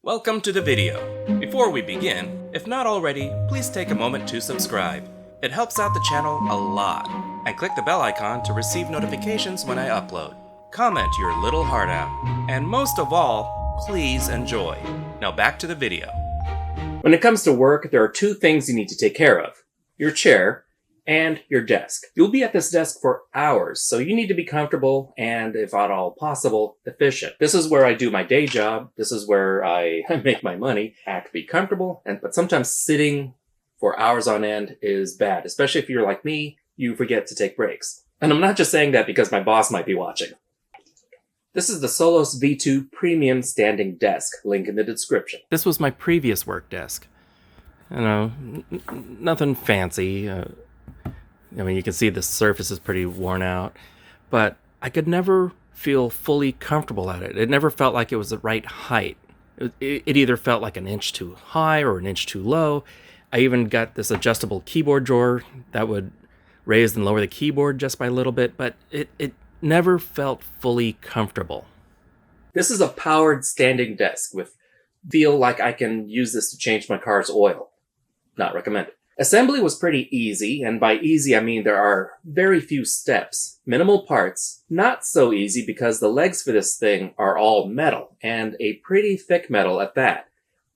Welcome to the video. Before we begin, if not already, please take a moment to subscribe. It helps out the channel a lot. And click the bell icon to receive notifications when I upload. Comment your little heart out. And most of all, please enjoy. Now back to the video. When it comes to work, there are two things you need to take care of. Your chair and your desk. You'll be at this desk for hours, so you need to be comfortable and, if at all possible, efficient. This is where I do my day job. This is where I make my money. I have to be comfortable, but sometimes sitting for hours on end is bad, especially if you're like me, you forget to take breaks. And I'm not just saying that because my boss might be watching. This is the SOLOS V2 Premium Standing Desk, link in the description. This was my previous work desk. You know, nothing fancy. I mean, you can see the surface is pretty worn out, but I could never feel fully comfortable at it. It never felt like it was the right height. It either felt like an inch too high or an inch too low. I even got this adjustable keyboard drawer that would raise and lower the keyboard just by a little bit, but it never felt fully comfortable. This is a powered standing desk with feel like I can use this to change my car's oil. Not recommended. Assembly was pretty easy, and by easy I mean there are very few steps, minimal parts, not so easy because the legs for this thing are all metal, and a pretty thick metal at that.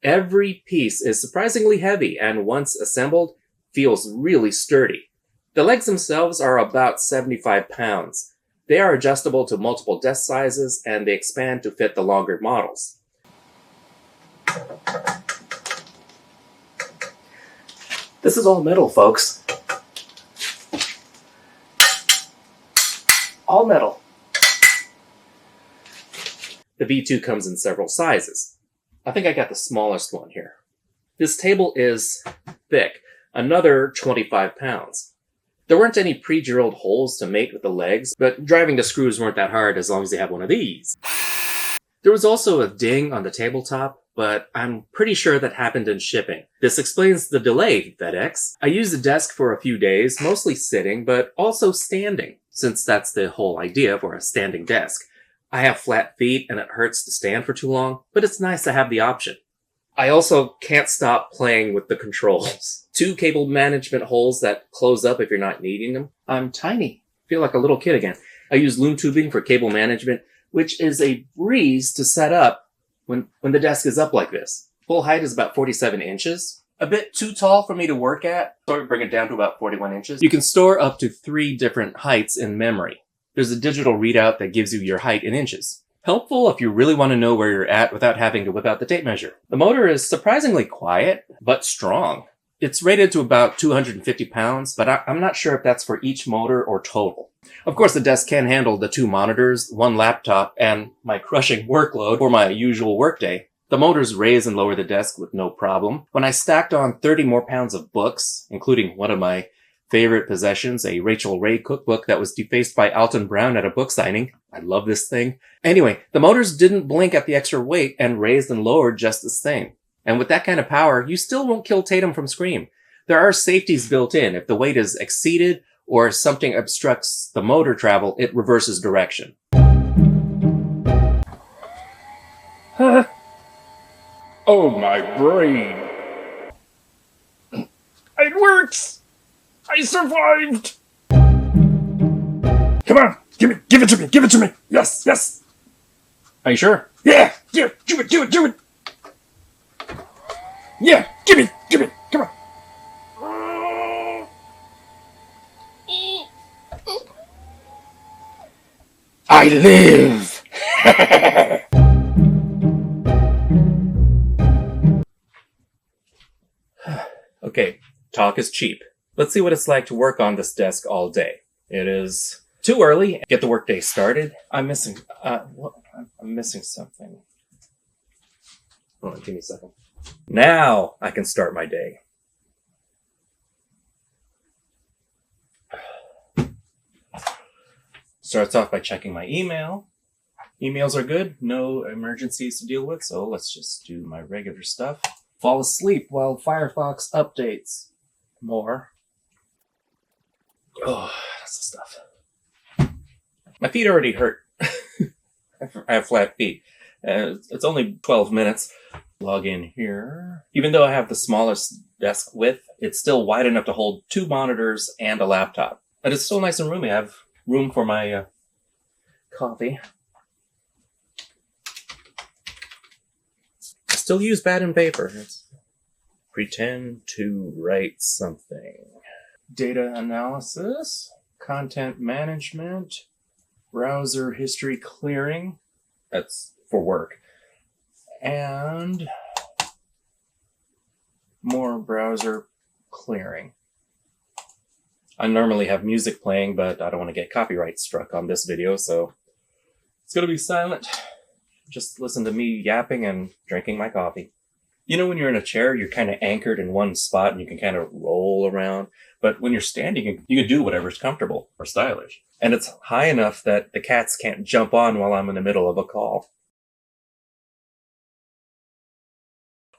Every piece is surprisingly heavy, and once assembled, feels really sturdy. The legs themselves are about 75 pounds. They are adjustable to multiple desk sizes, and they expand to fit the longer models. This is all metal, folks. All metal. The V2 comes in several sizes. I think I got the smallest one here. This table is thick, another 25 pounds. There weren't any pre-drilled holes to mate with the legs, but driving the screws weren't that hard as long as you have one of these. There was also a ding on the tabletop, but I'm pretty sure that happened in shipping. This explains the delay, FedEx. I used the desk for a few days, mostly sitting, but also standing, since that's the whole idea for a standing desk. I have flat feet and it hurts to stand for too long, but it's nice to have the option. I also can't stop playing with the controls. 2 cable management holes that close up if you're not needing them. I'm tiny. Feel like a little kid again. I use loom tubing for cable management, which is a breeze to set up when the desk is up like this. Full height is about 47 inches. A bit too tall for me to work at, so I bring it down to about 41 inches. You can store up to 3 different heights in memory. There's a digital readout that gives you your height in inches. Helpful if you really want to know where you're at without having to whip out the tape measure. The motor is surprisingly quiet, but strong. It's rated to about 250 pounds, but I'm not sure if that's for each motor or total. Of course, the desk can handle the 2 monitors, 1 laptop, and my crushing workload for my usual workday. The motors raise and lower the desk with no problem. When I stacked on 30 more pounds of books, including one of my favorite possessions, a Rachel Ray cookbook that was defaced by Alton Brown at a book signing. I love this thing. Anyway, the motors didn't blink at the extra weight and raised and lowered just the same. And with that kind of power, you still won't kill Tatum from Scream. There are safeties built in. If the weight is exceeded or something obstructs the motor travel, it reverses direction. Oh, my brain. It works! I survived! Come on, give it to me! Yes, yes! Are you sure? Yeah, do it! Yeah, give me, come on! I live! Okay, talk is cheap. Let's see what it's like to work on this desk all day. It is too early. Get the workday started. I'm missing something. Hold on, give me a second. Now I can start my day. Starts off by checking my email. Emails are good. No emergencies to deal with, so let's just do my regular stuff. Fall asleep while Firefox updates. More. Oh, that's the stuff. My feet already hurt. I have flat feet. It's only 12 minutes. Log in here. Even though I have the smallest desk width, it's still wide enough to hold 2 monitors and a laptop. But it's still nice and roomy. I have room for my coffee. I still use pad and paper. Pretend to write something. Data analysis, content management, browser history clearing. That's for work. And more browser clearing. I normally have music playing, but I don't want to get copyright struck on this video, so it's going to be silent. Just listen to me yapping and drinking my coffee. You know, when you're in a chair, you're kind of anchored in one spot and you can kind of roll around. But when you're standing, you can do whatever's comfortable or stylish. And it's high enough that the cats can't jump on while I'm in the middle of a call.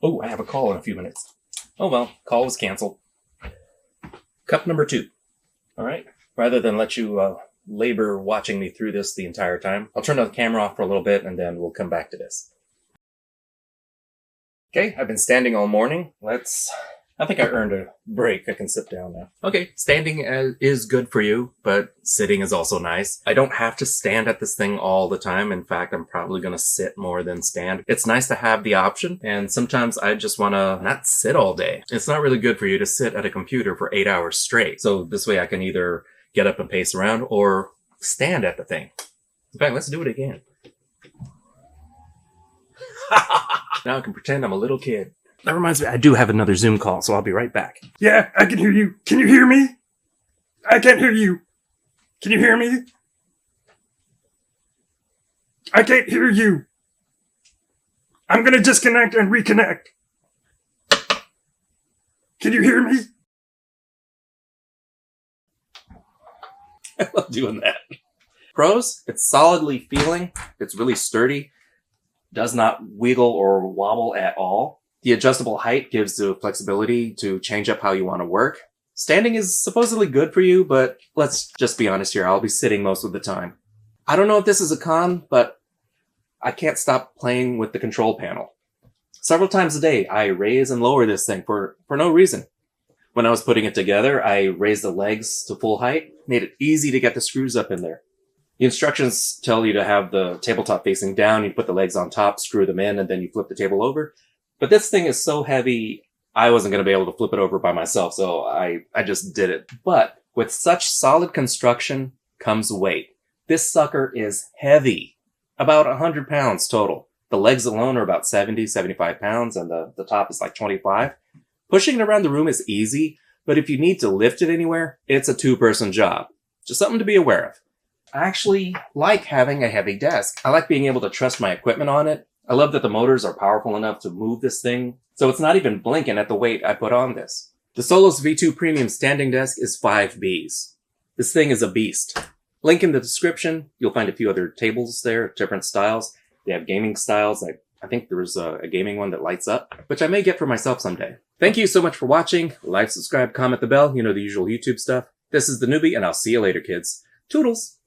Oh, I have a call in a few minutes. Oh well, call was canceled. Cup number 2. All right. Rather than let you labor watching me through this the entire time, I'll turn the camera off for a little bit and then we'll come back to this. Okay, I've been standing all morning. I think I earned a break. I can sit down now. Okay, standing is good for you, but sitting is also nice. I don't have to stand at this thing all the time. In fact, I'm probably going to sit more than stand. It's nice to have the option, and sometimes I just want to not sit all day. It's not really good for you to sit at a computer for 8 hours straight. So this way I can either get up and pace around or stand at the thing. In fact, let's do it again. Now I can pretend I'm a little kid. That reminds me, I do have another Zoom call, so I'll be right back. Yeah, I can hear you. Can you hear me? I can't hear you. Can you hear me? I can't hear you. I'm gonna disconnect and reconnect. Can you hear me? I love doing that. Pros, it's solidly feeling. It's really sturdy. Does not wiggle or wobble at all. The adjustable height gives the flexibility to change up how you want to work. Standing is supposedly good for you, but let's just be honest here. I'll be sitting most of the time. I don't know if this is a con, but I can't stop playing with the control panel. Several times a day, I raise and lower this thing for no reason. When I was putting it together, I raised the legs to full height, made it easy to get the screws up in there. The instructions tell you to have the tabletop facing down, you put the legs on top, screw them in, and then you flip the table over. But this thing is so heavy, I wasn't going to be able to flip it over by myself, so I just did it. But with such solid construction comes weight. This sucker is heavy, about 100 pounds total. The legs alone are about 70, 75 pounds, and the top is like 25. Pushing it around the room is easy, but if you need to lift it anywhere, it's a 2-person job. Just something to be aware of. I actually like having a heavy desk. I like being able to trust my equipment on it. I love that the motors are powerful enough to move this thing, so it's not even blinking at the weight I put on this. The SOLOS V2 Premium Standing Desk is 5 Bs. This thing is a beast. Link in the description. You'll find a few other tables there, different styles. They have gaming styles. I think there's a gaming one that lights up, which I may get for myself someday. Thank you so much for watching. Like, subscribe, comment the bell. You know, the usual YouTube stuff. This is theNewBee, and I'll see you later, kids. Toodles!